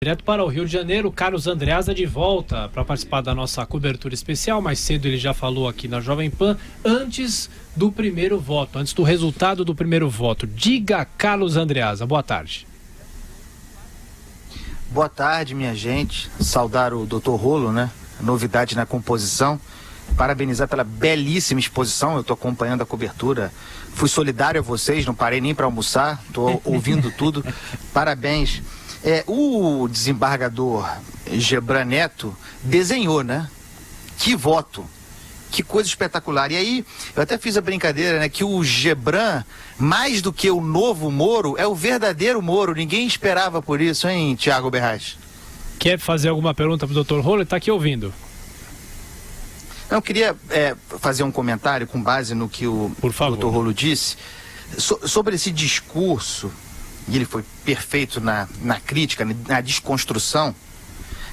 Direto para o Rio de Janeiro, Carlos Andreasa de volta para participar da nossa cobertura especial. Mais cedo ele já falou aqui na Jovem Pan, antes do primeiro voto, antes do resultado do primeiro voto. Diga, Carlos Andreasa, boa tarde. Boa tarde, minha gente. Saudar o Dr. Rolo, né? Novidade na composição. Parabenizar pela belíssima exposição. Eu estou acompanhando a cobertura. Fui solidário a vocês, não parei nem para almoçar. Estou ouvindo tudo. Parabéns. O desembargador Gebran Neto desenhou, né? Que voto, que coisa espetacular. E aí, eu até fiz a brincadeira, né? Que o Gebran, mais do que o novo Moro, é o verdadeiro Moro. Ninguém esperava por isso, hein, Thiago Berraz? Quer fazer alguma pergunta para o Dr. Rolo? Ele está aqui ouvindo. Eu queria fazer um comentário com base no que o Dr. Rolo disse sobre esse discurso. E ele foi perfeito na crítica, na desconstrução,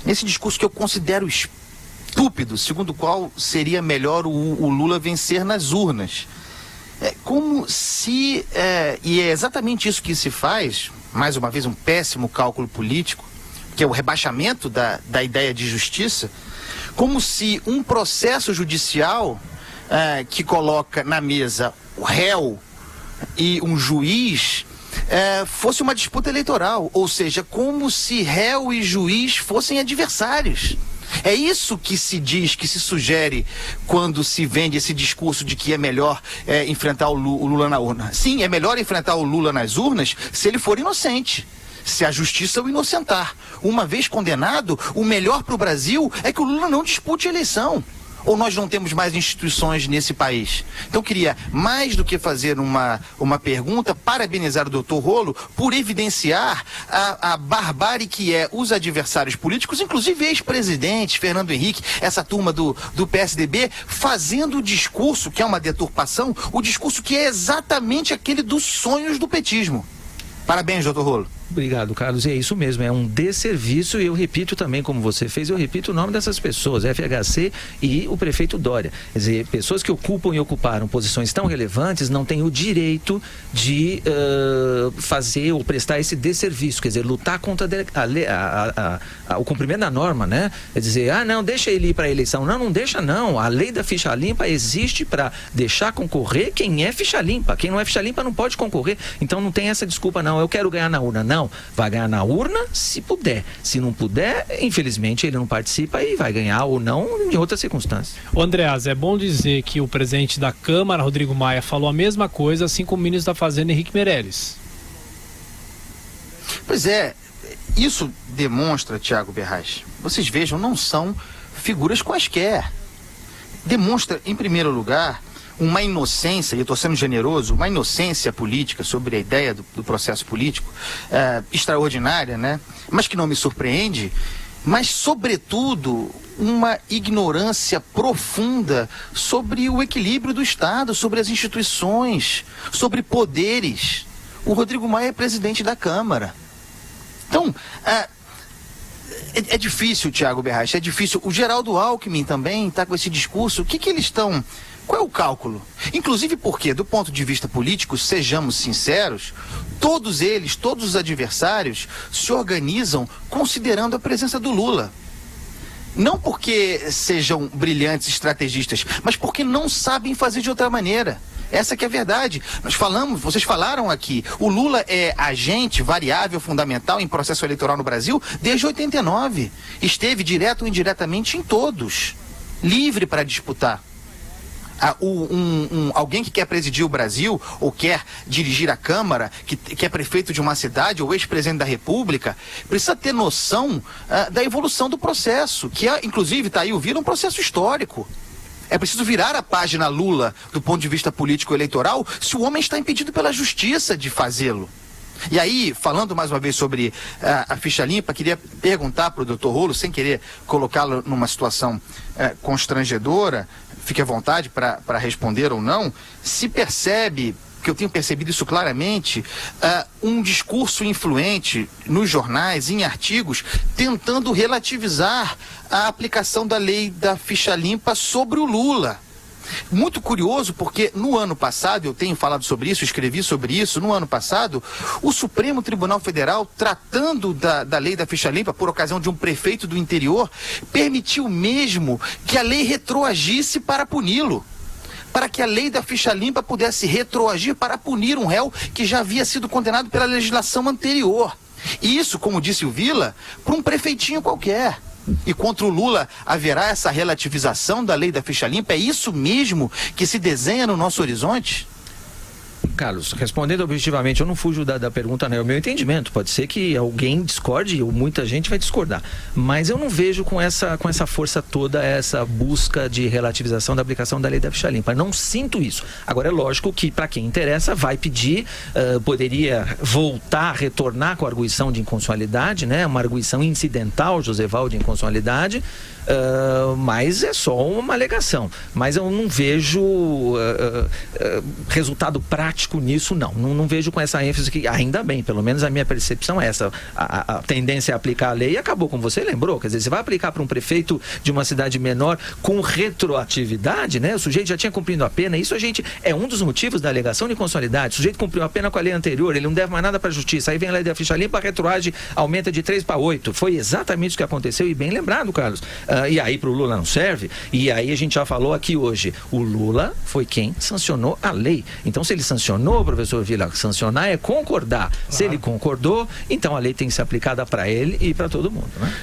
nesse discurso que eu considero estúpido, segundo o qual seria melhor o Lula vencer nas urnas. Como se, e é exatamente isso que se faz, mais uma vez um péssimo cálculo político, que é o rebaixamento da ideia de justiça, como se um processo judicial que coloca na mesa o réu e um juiz fosse uma disputa eleitoral, ou seja, como se réu e juiz fossem adversários. É isso que se diz, que se sugere quando se vende esse discurso de que é melhor enfrentar o Lula na urna. Sim, é melhor enfrentar o Lula nas urnas se ele for inocente, se a justiça o inocentar. Uma vez condenado, o melhor para o Brasil é que o Lula não dispute a eleição. Ou nós não temos mais instituições nesse país? Então, queria, mais do que fazer uma pergunta, parabenizar o doutor Rolo por evidenciar a barbárie que é os adversários políticos, inclusive ex-presidente Fernando Henrique, essa turma do PSDB, fazendo o discurso, que é uma deturpação, o discurso que é exatamente aquele dos sonhos do petismo. Parabéns, doutor Rolo. Obrigado, Carlos. E é isso mesmo, é um desserviço, e eu repito também, como você fez, eu repito o nome dessas pessoas, FHC e o prefeito Dória. Quer dizer, pessoas que ocupam e ocuparam posições tão relevantes não têm o direito de fazer ou prestar esse desserviço, quer dizer, lutar contra o cumprimento da norma, né? Quer dizer, não, deixa ele ir para a eleição. Não deixa não. A lei da ficha limpa existe para deixar concorrer quem é ficha limpa. Quem não é ficha limpa não pode concorrer. Então não tem essa desculpa, não. Eu quero ganhar na urna. Não, vai ganhar na urna se puder. Se não puder, infelizmente ele não participa e vai ganhar ou não em outras circunstâncias. Ô Andreasa, é bom dizer que o presidente da Câmara, Rodrigo Maia, falou a mesma coisa, assim como o ministro da Fazenda, Henrique Meirelles. Pois é, isso demonstra, Thiago Berraz, vocês vejam, não são figuras quaisquer. Demonstra, em primeiro lugar, uma inocência, e eu estou sendo generoso, uma inocência política sobre a ideia do processo político extraordinária, né? Mas que não me surpreende, mas, sobretudo, uma ignorância profunda sobre o equilíbrio do Estado, sobre as instituições, sobre poderes. O Rodrigo Maia é presidente da Câmara. Então, é difícil, Thiago Berraz, é difícil. O Geraldo Alckmin também está com esse discurso. O que eles estão... Qual é o cálculo? Inclusive porque, do ponto de vista político, sejamos sinceros, todos eles, todos os adversários, se organizam considerando a presença do Lula. Não porque sejam brilhantes estrategistas, mas porque não sabem fazer de outra maneira. Essa que é a verdade. Vocês falaram aqui, o Lula é agente, variável, fundamental em processo eleitoral no Brasil desde 89. Esteve direto ou indiretamente em todos. Livre para disputar. Alguém que quer presidir o Brasil ou quer dirigir a Câmara, que é prefeito de uma cidade ou ex-presidente da República, precisa ter noção da evolução do processo, que inclusive, está aí ouvindo, um processo histórico. É preciso virar a página Lula do ponto de vista político-eleitoral se o homem está impedido pela justiça de fazê-lo. E aí, falando mais uma vez sobre a ficha limpa, queria perguntar para o doutor Rolo, sem querer colocá-lo numa situação constrangedora, fique à vontade para responder ou não, se percebe, que eu tenho percebido isso claramente, um discurso influente nos jornais, em artigos, tentando relativizar a aplicação da lei da ficha limpa sobre o Lula. Muito curioso, porque no ano passado, eu tenho falado sobre isso, escrevi sobre isso, no ano passado, o Supremo Tribunal Federal, tratando da lei da ficha limpa, por ocasião de um prefeito do interior, permitiu mesmo que a lei retroagisse para puni-lo. Para que a lei da ficha limpa pudesse retroagir para punir um réu que já havia sido condenado pela legislação anterior. E isso, como disse o Vila, para um prefeitinho qualquer. E contra o Lula haverá essa relativização da lei da ficha limpa? É isso mesmo que se desenha no nosso horizonte? Carlos, respondendo objetivamente, eu não fujo da pergunta, né? É o meu entendimento. Pode ser que alguém discorde, ou muita gente vai discordar. Mas eu não vejo com essa força toda essa busca de relativização da aplicação da lei da ficha limpa. Não sinto isso. Agora, é lógico que, para quem interessa, vai pedir, poderia voltar, retornar com a arguição de inconstitucionalidade, né? Uma arguição incidental, Joseval, de inconstitucionalidade. Mas é só uma alegação. Mas eu não vejo resultado prático nisso, não vejo com essa ênfase que, ainda bem, pelo menos a minha percepção é essa. A tendência é aplicar a lei e acabou, como você lembrou. Quer dizer, você vai aplicar para um prefeito de uma cidade menor com retroatividade, né? O sujeito já tinha cumprido a pena. Isso é um dos motivos da alegação de inconstitucionalidade. O sujeito cumpriu a pena com a lei anterior, ele não deve mais nada para a justiça. Aí vem a lei da ficha limpa, a retroage aumenta de 3 para 8. Foi exatamente o que aconteceu, e bem lembrado, Carlos. E aí para o Lula não serve. E aí a gente já falou aqui hoje, o Lula foi quem sancionou a lei. Então, se ele sancionou, professor Vila, sancionar é concordar. Se ele concordou, então a lei tem que ser aplicada para ele e para todo mundo, né?